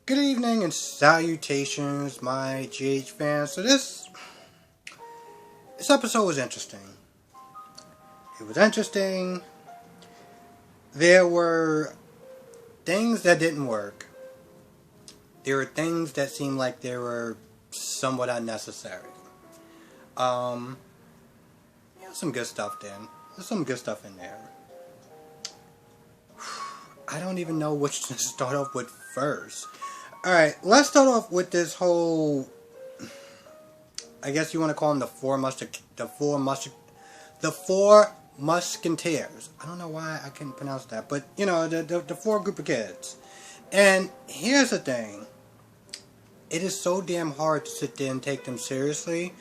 Good evening and salutations, my GH fans. So this episode was interesting. It was interesting. There were things that didn't work. There were things that seemed like they were somewhat unnecessary. Some good stuff then. There's some good stuff in there. I don't even know which to start off with first. Alright, let's start off with this whole, I guess you want to call them the four musketeers. I don't know why I couldn't pronounce that, but you know, the four group of kids. And here's the thing. It is so damn hard to sit there and take them seriously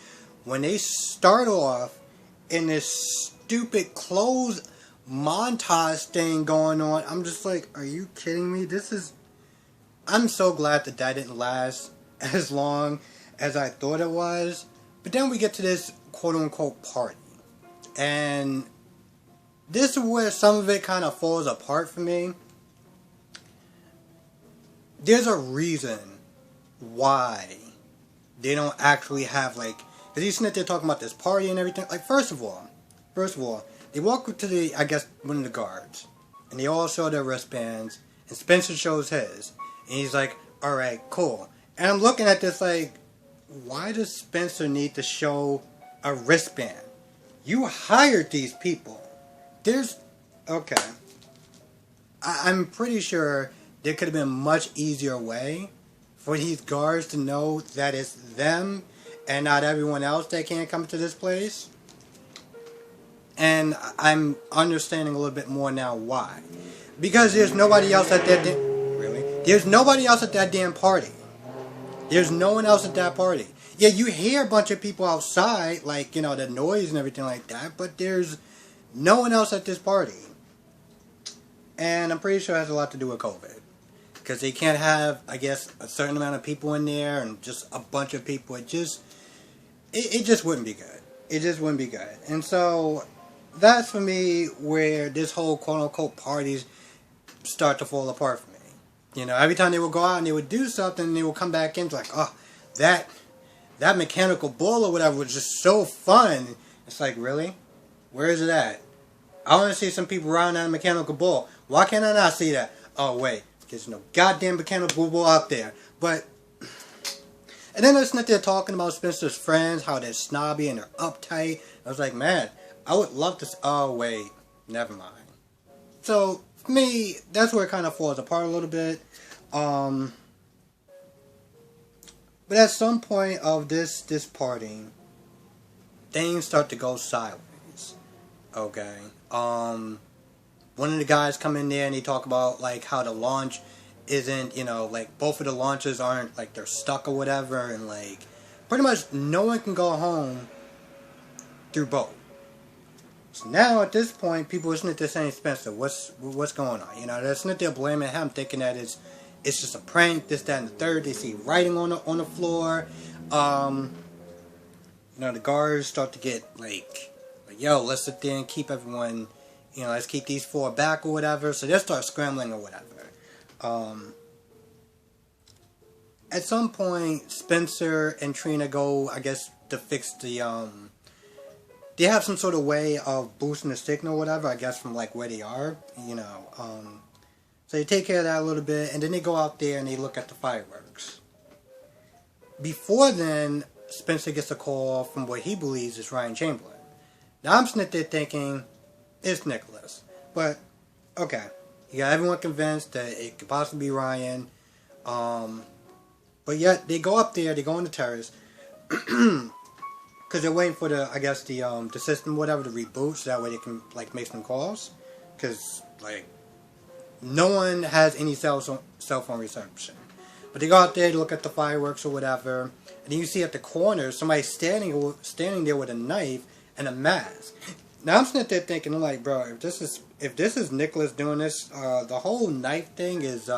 when they start off in this stupid clothes montage thing going on. I'm just like, are you kidding me? I'm so glad that didn't last as long as I thought it was. But then we get to this quote-unquote party. And this is where some of it kind of falls apart for me. There's a reason why they don't actually have, like... Because he's sitting there talking about this party and everything. Like, first of all, they walk up to one of the guards. And they all show their wristbands. And Spencer shows his. And he's like, alright, cool. And I'm looking at this like, why does Spencer need to show a wristband? You hired these people. Okay. I'm pretty sure there could have been a much easier way for these guards to know that it's them and not everyone else that can't come to this place. And I'm understanding a little bit more now why. Because there's nobody else at that There's nobody else at that damn party. There's no one else at that party. Yeah, you hear a bunch of people outside, like, you know, the noise and everything like that, but there's no one else at this party. And I'm pretty sure it has a lot to do with COVID. Because they can't have, I guess, a certain amount of people in there and just a bunch of people. It just wouldn't be good. It just wouldn't be good. And so, that's for me where this whole quote-unquote parties start to fall apart for me. You know, every time they would go out and they would do something, they would come back in like, oh, that mechanical bull or whatever was just so fun. It's like, really? Where is it at? I want to see some people riding that mechanical bull. Why can't I not see that? Oh, wait. There's no goddamn mechanical bull out there. But, and then they're there talking about Spencer's friends, how they're snobby and they're uptight. I was like, man, I would love to, oh, wait. Never mind. So, for me, that's where it kind of falls apart a little bit. But at some point of this party, things start to go sideways. Okay. One of the guys come in there and they talk about, like, how the launch isn't, you know, like, both of the launches aren't, like, they're stuck or whatever, and, like, pretty much no one can go home through both. So now, at this point, people are sitting there saying, Spencer, what's going on? You know, they're sitting there blaming him, thinking that it's just a prank, this, that, and the third. They see writing on the floor. You know, the guards start to get, like, yo, let's sit there and keep everyone, you know, let's keep these four back or whatever. So they start scrambling or whatever. At some point, Spencer and Trina go, I guess, to fix the, they have some sort of way of boosting the signal or whatever, I guess, from, like, where they are, you know. So they take care of that a little bit, and then they go out there and they look at the fireworks. Before then, Spencer gets a call from what he believes is Ryan Chamberlain. Now, I'm sitting there thinking, it's Nicholas. But, okay. You got everyone convinced that it could possibly be Ryan. But yet, they go up there, they go on the terrace. Because they're waiting for the system, whatever, to reboot, so that way they can, like, make some calls. Because, like, no one has any cell phone reception. But they go out there, they look at the fireworks or whatever, and then you see at the corner, somebody standing there with a knife and a mask. Now I'm sitting there thinking, I'm like, bro, if this is Nicholas doing this, the whole knife thing is,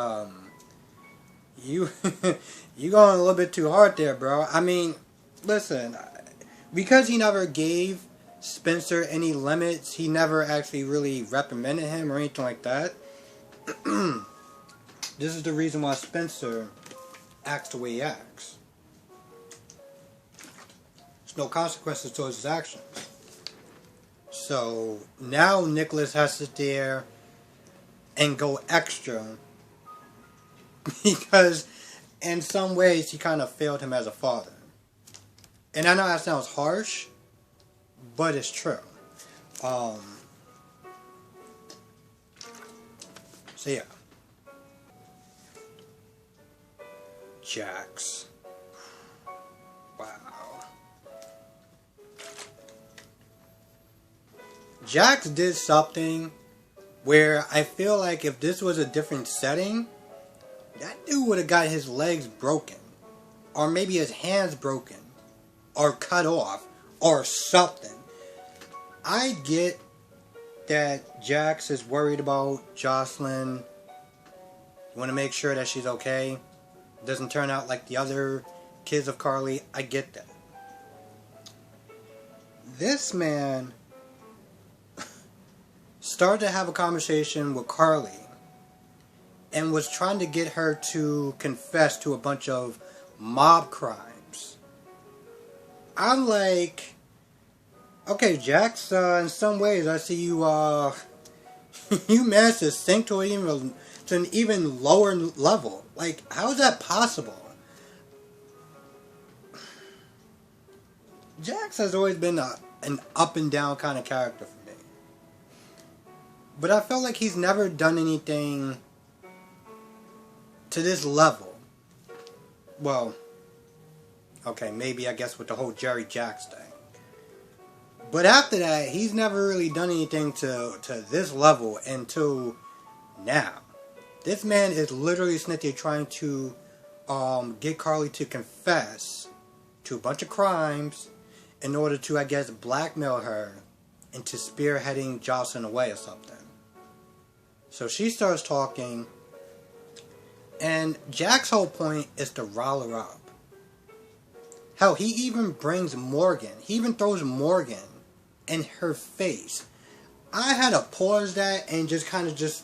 you going a little bit too hard there, bro. I mean, listen, because he never gave Spencer any limits, he never actually really reprimanded him or anything like that. This is the reason why Spencer acts the way he acts. There's no consequences towards his actions. So now Nicholas has to sit there and go extra because in some ways he kind of failed him as a father. And I know that sounds harsh, but it's true. So yeah. Jax. Wow. Jax did something where I feel like if this was a different setting, that dude would have got his legs broken. Or maybe his hands broken. Or cut off. Or something. I get that Jax is worried about Jocelyn. You want to make sure that she's okay. Doesn't turn out like the other kids of Carly. I get that. This man started to have a conversation with Carly and was trying to get her to confess to a bunch of mob crimes. I'm like, okay, Jax, in some ways I see you, you managed to sink to an even lower level. Like, how is that possible? Jax has always been an up and down kind of character for me. But I felt like he's never done anything to this level. Well, okay, maybe I guess with the whole Jerry Jax thing. But after that, he's never really done anything to this level until now. This man is literally sitting there trying to get Carly to confess to a bunch of crimes in order to, I guess, blackmail her into spearheading Jocelyn away or something. So she starts talking, and Jack's whole point is to rile her up. Hell, he even brings Morgan. He even throws Morgan in her face. I had to pause that and just kind of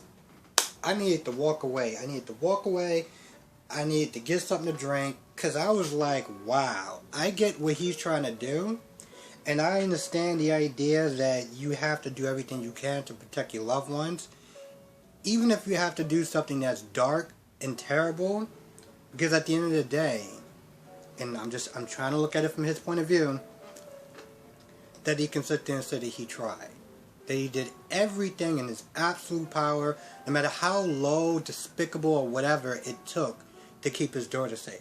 I needed to walk away. I needed to get something to drink. Because I was like, wow. I get what he's trying to do. And I understand the idea that you have to do everything you can to protect your loved ones. Even if you have to do something that's dark and terrible. Because at the end of the day, and I'm trying to look at it from his point of view, that he can sit there and say that he tried. That he did everything in his absolute power, no matter how low, despicable, or whatever it took to keep his daughter safe.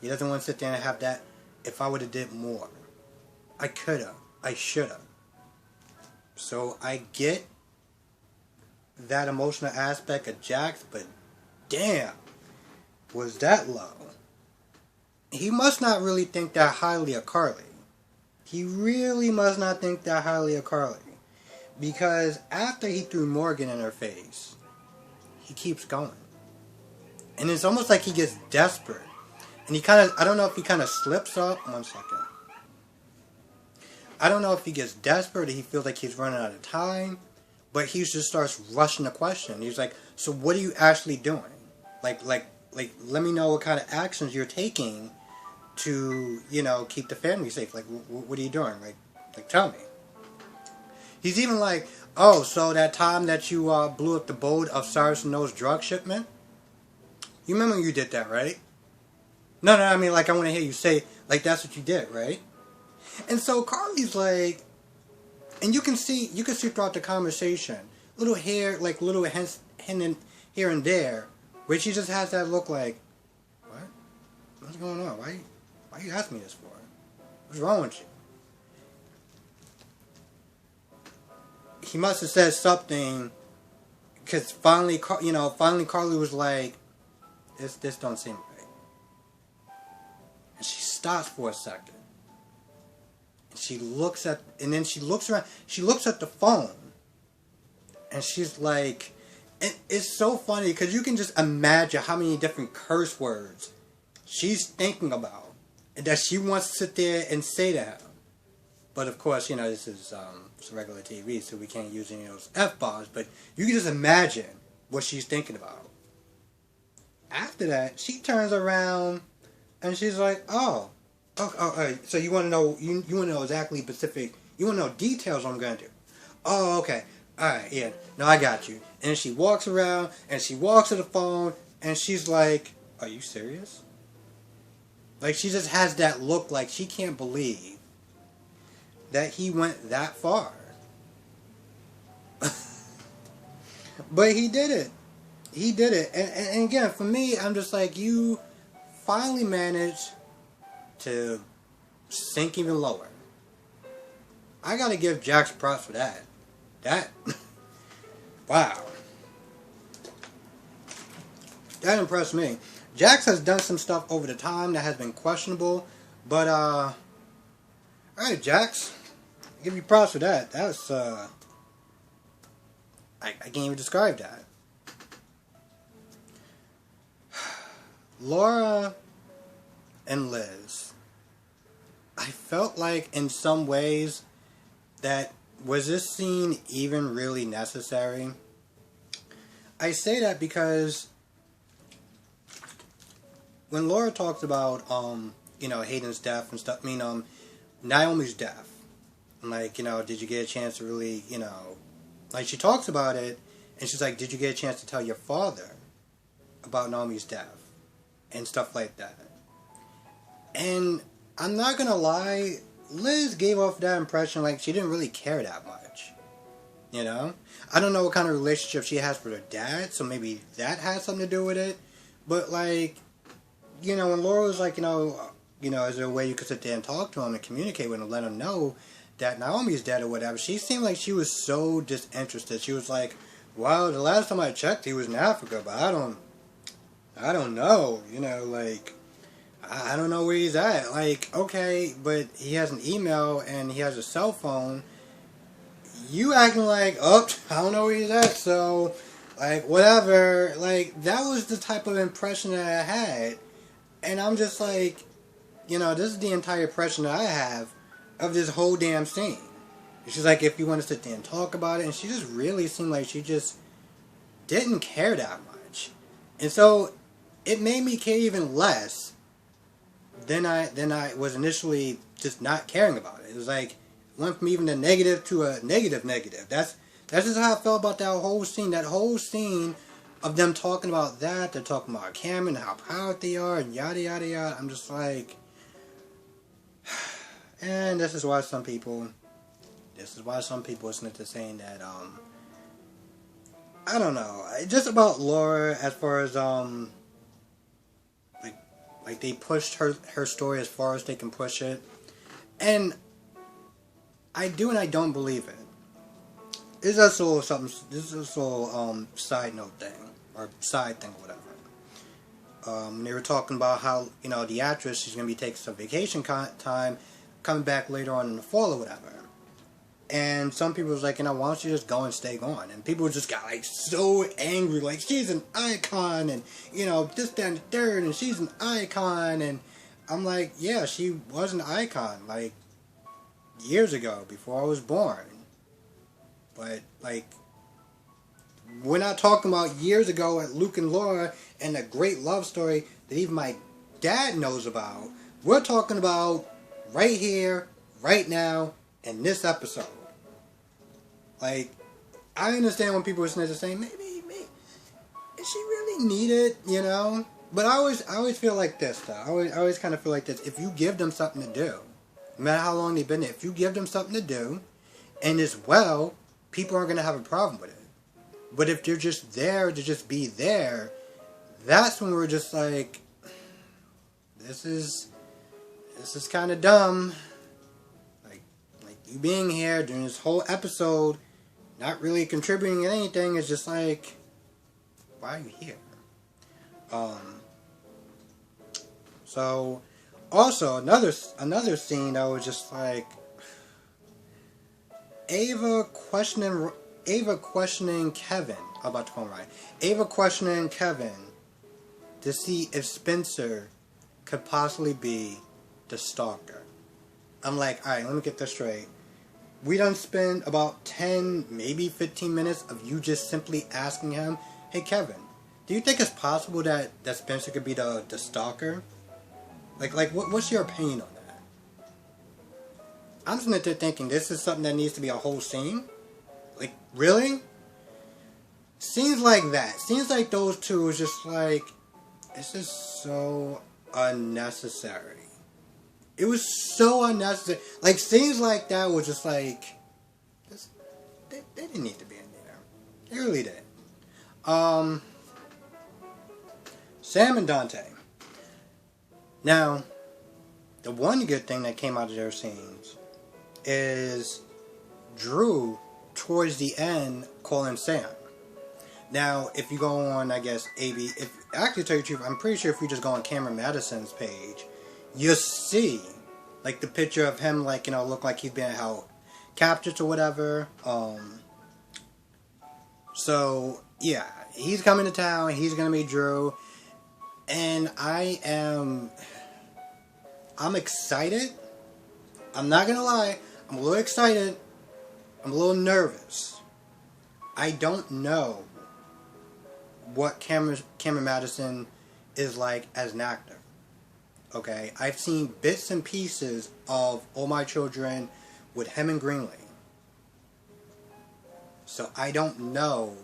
He doesn't want to sit there and have that, if I would have did more. I could have. I should have. So I get that emotional aspect of Jax, but damn, was that low. He must not really think that highly of Carly. He really must not think that highly of Carly. Because after he threw Morgan in her face, he keeps going. And it's almost like he gets desperate. And he I don't know if he kind of slips up. 1 second. I don't know if he gets desperate or he feels like he's running out of time. But he just starts rushing the question. He's like, so what are you actually doing? Like, let me know what kind of actions you're taking to, keep the family safe. Like, what are you doing? Like, tell me. He's even like, oh, so that time that you blew up the boat of Cyrus and Noah's drug shipment? You remember you did that, right? No, I mean, like, I want to hear you say, like, that's what you did, right? And so Carly's like, and you can see throughout the conversation, little hints here and there, where she just has that look like, what? What's going on? Why you asking me this for? What's wrong with you? He must have said something, because finally Carly was like, this don't seem right. And she stops for a second. And she looks around, she looks at the phone. And she's like, it's so funny, because you can just imagine how many different curse words she's thinking about. And that she wants to sit there and say to him. But of course, this is regular TV, so we can't use any of those F-bombs. But you can just imagine what she's thinking about. After that, she turns around and she's like, so you want to know, you want to know exactly specific, you want to know details what I'm going to do. Oh, okay. Alright, yeah. No, I got you. And she walks around and she walks to the phone and she's like, are you serious? Like, she just has that look like she can't believe that he went that far. But he did it. He did it. And again, for me, I'm just like, you finally managed to sink even lower. I gotta give Jax props for that. That, wow. That impressed me. Jax has done some stuff over the time that has been questionable, but, alright, Jax. I give you props for that. That's, I can't even describe that. Laura and Liz. I felt like in some ways that was this scene even really necessary? I say that because when Laura talks about Hayden's death and stuff, Naomi's death, and like, did you get a chance to really, like, she talks about it and she's like, did you get a chance to tell your father about Naomi's death and stuff like that? And I'm not gonna lie, Liz gave off that impression like she didn't really care that much. I don't know what kind of relationship she has with her dad, so maybe that has something to do with it. But like, when Laura was like, is there a way you could sit there and talk to him and communicate with him and let him know that Naomi's dead or whatever? She seemed like she was so disinterested. She was like, well, the last time I checked, he was in Africa, but I don't know, like, I don't know where he's at. Like, okay, but he has an email and he has a cell phone. You acting like, I don't know where he's at, so, like, whatever. Like, that was the type of impression that I had. And I'm just like, this is the entire impression that I have of this whole damn scene. She's like, if you want to sit there and talk about it, and she just really seemed like she just didn't care that much. And so, it made me care even less than I was initially just not caring about it. It was like, went from even a negative to a negative. That's just how I felt about that whole scene. That whole scene of them talking about that. They're talking about Cameron, how proud they are, and yada yada yada. I'm just like, and this is why some people listen to saying that, I don't know, just about Laura as far as, like they pushed her story as far as they can push it. And I do and I don't believe it. This is also side note thing, or side thing, or whatever. They were talking about how, the actress, she's going to be taking some vacation time, coming back later on in the fall or whatever. And some people was like, why don't you just go and stay gone? And people just got like so angry, like, she's an icon, and this, that, and the third, and she's an icon. And I'm like, yeah, she was an icon, like, years ago, before I was born. But, like, we're not talking about years ago at Luke and Laura and a great love story that even my dad knows about. We're talking about right here, right now, in this episode. Like, I understand when people are saying, maybe, is she really needed, But I always feel like this, though. I always kind of feel like this. If you give them something to do, no matter how long they've been there, if you give them something to do, and it's well, people aren't going to have a problem with it. But if they're just there to just be there, that's when we're just like, this is kind of dumb. Like you being here during this whole episode, not really contributing anything, is just like, why are you here? So, also another scene that was just like, Ava questioning Kevin. I'm about to call him right. Ava questioning Kevin to see if Spencer could possibly be the stalker. I'm like, alright, let me get this straight. We done spend about 10, maybe 15 minutes of you just simply asking him, hey Kevin, Do you think it's possible that Spencer could be the stalker? What's your opinion on that? I'm sitting there thinking this is something that needs to be a whole scene. Like, really? Scenes like that. Scenes like those two is just like, this is so unnecessary. It was so unnecessary. Like, scenes like that was just like, they didn't need to be in there. They really did. Sam and Dante. Now, the one good thing that came out of their scenes is Drew, towards the end, calling Sam. Now, if you go on, I guess, actually, to tell you the truth, I'm pretty sure if you just go on Cameron Madison's page, you'll see, like, the picture of him, like, look like he's been held captured or whatever. So, yeah, he's coming to town, he's gonna meet Drew, and I'm excited. I'm not gonna lie, I'm a little excited, I'm a little nervous. I don't know what Cameron Madison is like as an actor. Okay, I've seen bits and pieces of All My Children with him and Greenlee. So I don't know,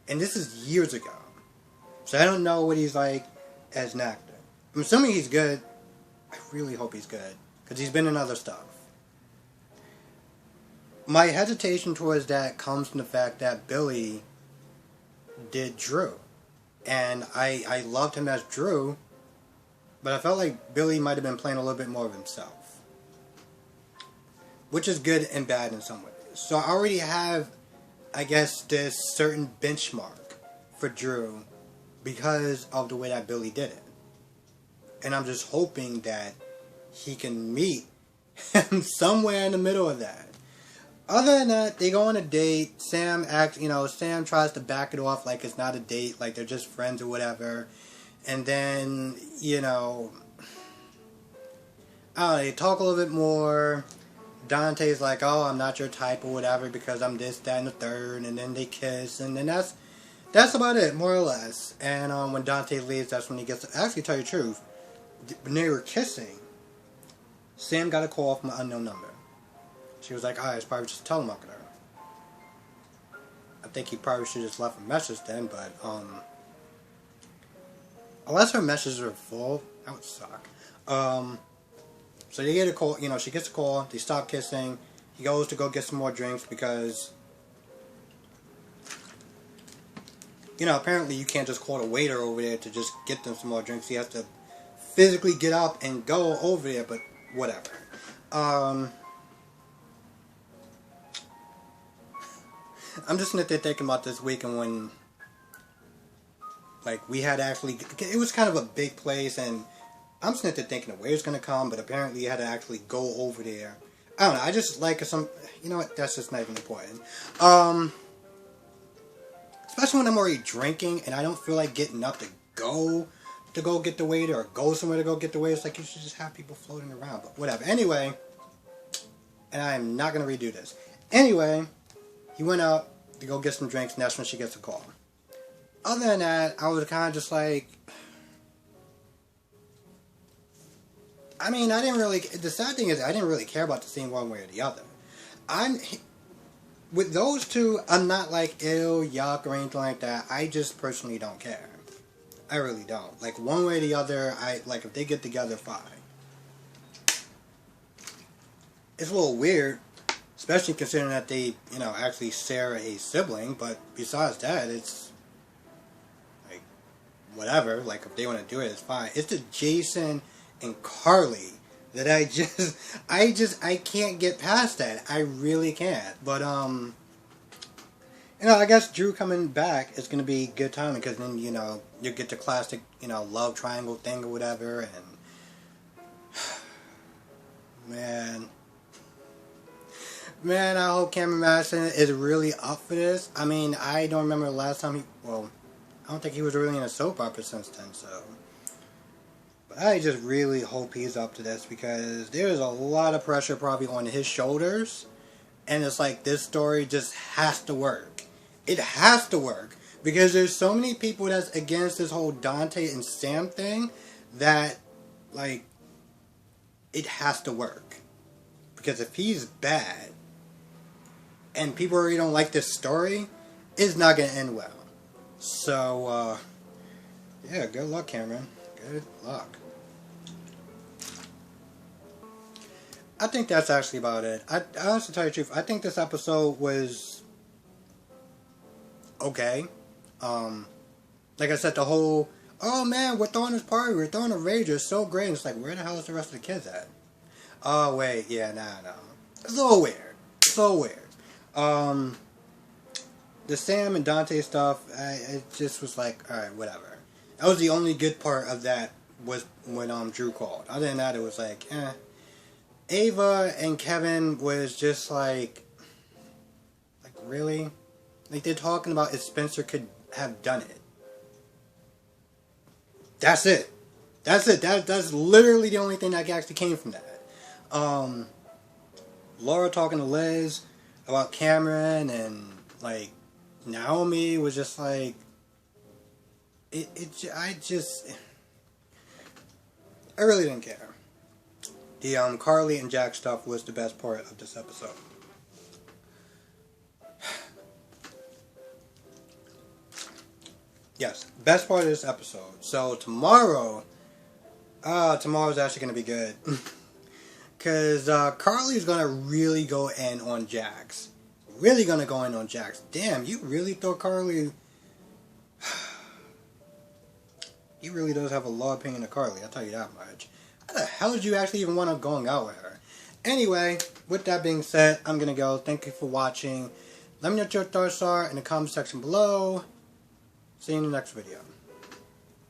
and this is years ago. So I don't know what he's like as an actor. I'm assuming he's good. I really hope he's good, because he's been in other stuff. My hesitation towards that comes from the fact that Billy did Drew. And I loved him as Drew, but I felt like Billy might have been playing a little bit more of himself. Which is good and bad in some ways. So I already have, I guess, this certain benchmark for Drew because of the way that Billy did it. And I'm just hoping that he can meet him somewhere in the middle of that. Other than that, they go on a date. Sam tries to back it off like it's not a date, like they're just friends or whatever. And then, I don't know, they talk a little bit more. Dante's like, oh, I'm not your type or whatever because I'm this, that, and the third. And then they kiss, and then that's about it, more or less. And when Dante leaves, that's when he gets to, actually, tell you the truth, when they were kissing, Sam got a call from an unknown number. She was like, it's probably just a telemarketer. I think he probably should have just left a message then, but, unless her messages are full, that would suck. So they get a call, she gets a call, they stop kissing, he goes to go get some more drinks because, apparently you can't just call the waiter over there to just get them some more drinks, he has to physically get up and go over there, but whatever. I'm just sitting there thinking about this weekend when, like, we had actually, it was kind of a big place, and I'm sitting there thinking the waiter's going to come, but apparently you had to actually go over there. I don't know, I just like some, that's just not even important. Especially when I'm already drinking, and I don't feel like getting up to go get the waiter, or go somewhere to go get the waiter. It's like, you should just have people floating around, but whatever. Anyway, and I'm not going to redo this. Anyway, he went out to go get some drinks, and that's when she gets a call. Other than that, I was kind of just like, I mean, I didn't really, the sad thing is, I didn't really care about the scene one way or the other. With those two, I'm not like, ew, yuck, or anything like that. I just personally don't care. I really don't. Like, one way or the other, if they get together, fine. It's a little weird, especially considering that they, actually share a sibling, but besides that, it's, like, whatever. Like, if they want to do it, it's fine. It's the Jason and Carly that I can't get past that. I really can't. But, I guess Drew coming back is going to be good timing, because then, you get the classic, love triangle thing or whatever, and, man, I hope Cameron Madison is really up for this. I mean, I don't remember the last time I don't think he was really in a soap opera since then, so. But I just really hope he's up to this, because there's a lot of pressure probably on his shoulders, and it's like, this story just has to work. It has to work, Because there's so many people that's against this whole Dante and Sam thing that, like, it has to work. Because if he's bad and people already don't like this story, it's not going to end well. So, yeah, good luck, Cameron. Good luck. I think that's actually about it. I honestly tell you the truth, I think this episode was okay. Like I said, the whole, oh man, we're throwing this party, we're throwing a rager, it's so great. It's like, where the hell is the rest of the kids at? Oh wait, yeah, no. It's a little weird. It's a little weird. The Sam and Dante stuff, it just was like, alright, whatever. That was the only good part of that, was when Drew called. Other than that, it was like, eh. Ava and Kevin was just like really? Like, they're talking about if Spencer could have done it. That's it. That's it. That's literally the only thing that actually came from that. Laura talking to Liz about Cameron, and like Naomi was just like, I really didn't care. The Carly and Jack stuff was the best part of this episode. Yes, best part of this episode. So tomorrow's actually going to be good. Because Carly's going to really go in on Jax. Really going to go in on Jax. Damn, you really thought Carly... He really does have a low opinion of Carly, I'll tell you that much. How the hell did you actually even want to going out with her? Anyway, with that being said, I'm going to go. Thank you for watching. Let me know what your thoughts are in the comment section below. See you in the next video.